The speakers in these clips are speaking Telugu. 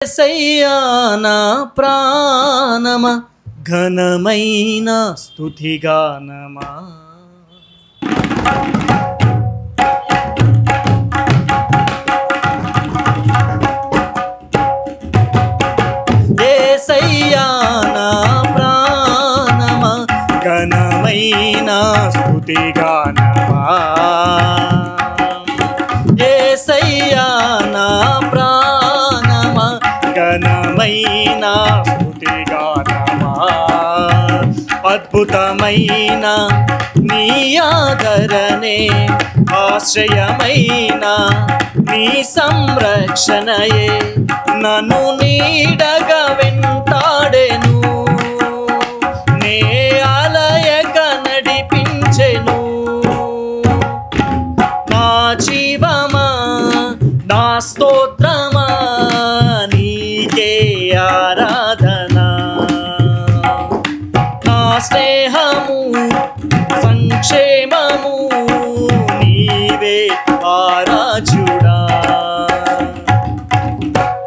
యేసయ్యా నా ప్రాణమా ఘనమైన స్తుతిగానమా యేసయ్యా నా ప్రాణమా ఘనమైన స్తుతిగానమా యేసయ్యా నా ప్రాణమా ఘనమైన స్తుతిగానమా అద్భుతమైన నీ ఆదరణే ఆశ్రయమైన నీ సంరక్షణయే నన్ను నీడగా వెంటాడెను నే ఆలయక నడిపించెను నా జీవమా నా స్తోత్రమా నీకే ఆరాధన నా స్నేహము సంక్షేమము నీవే ఆరాజుడా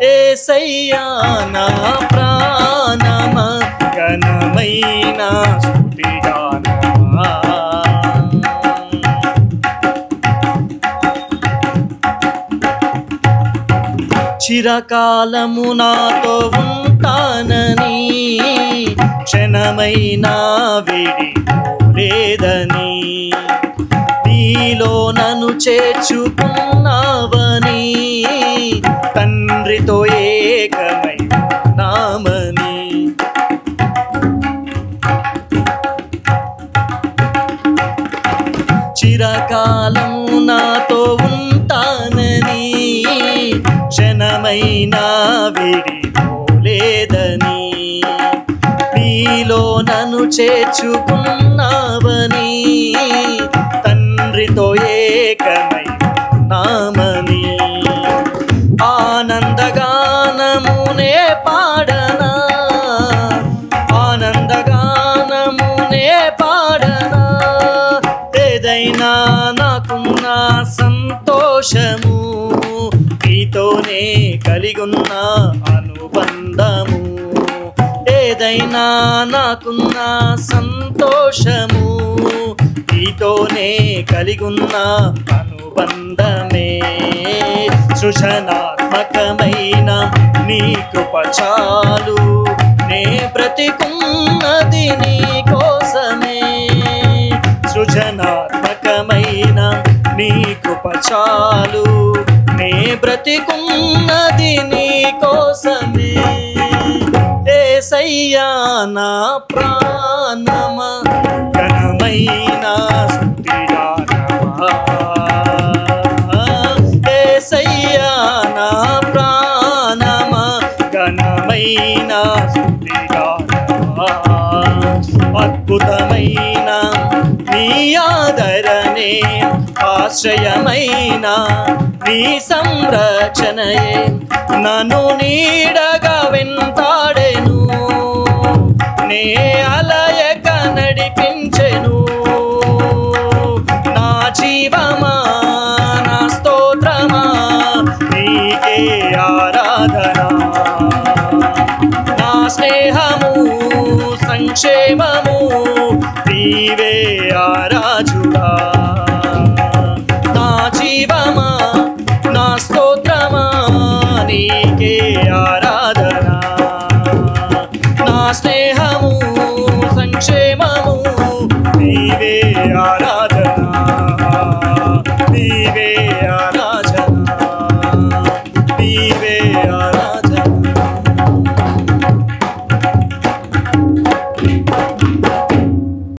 యేసయ్యా నా ప్రాణమా ఘనమైన స్తుతిగానమా చిరకాలము నాతో ఉంటానని క్షణమైనా విడిపోలేదని నీలో నన్ను చేర్చుకున్నావని తండ్రితో ఏకమై నామని చిరకాలము నాతో ఉంటానని క్షణమైనా విడిపోలేదని నీలో నన్ను చేర్చుకున్నావని తండ్రితో ఏకమై నామని ఆనందగానమునే పాడనా ఆనందగానమునే పాడనా ఏదైనా నాకున్న సంతోషము నీతోనే కలిగున్న అనుబంధము ఏదైనా నాకున్న సంతోషము నీతోనే కలిగున్న అనుబంధమే సృజనాత్మకమైన నీ కృప చాలు నే బ్రతికున్నది నీ కోసమే సృజనాత్మకమైన నీ కృప చాలు నే బ్రతికున్నది నీ కోసమే యేసయ్యా నా ప్రాణమా ఘనమైన స్తుతిగానమా యేసయ్యా నా ప్రాణమా ఘనమైన స్తుతిగానమా అద్భుతమైన నీ ఆదరణే ఆశ్రయమైన నీ సంరక్షణయే నన్ను నీడగా వెంటాడెను నే ఆలయక నడిపించెను నా జీవమా నా స్తోత్రమా నీకే ఆరాధన నా స్నేహము సంక్షేమము నీవే ఆరాజుడా నా జీవమా నా స్తోత్రమా నీకే ఆరాధన నా స్నేహము సంక్షేమము నీవే ఆరాధన నీవే ఆరాధన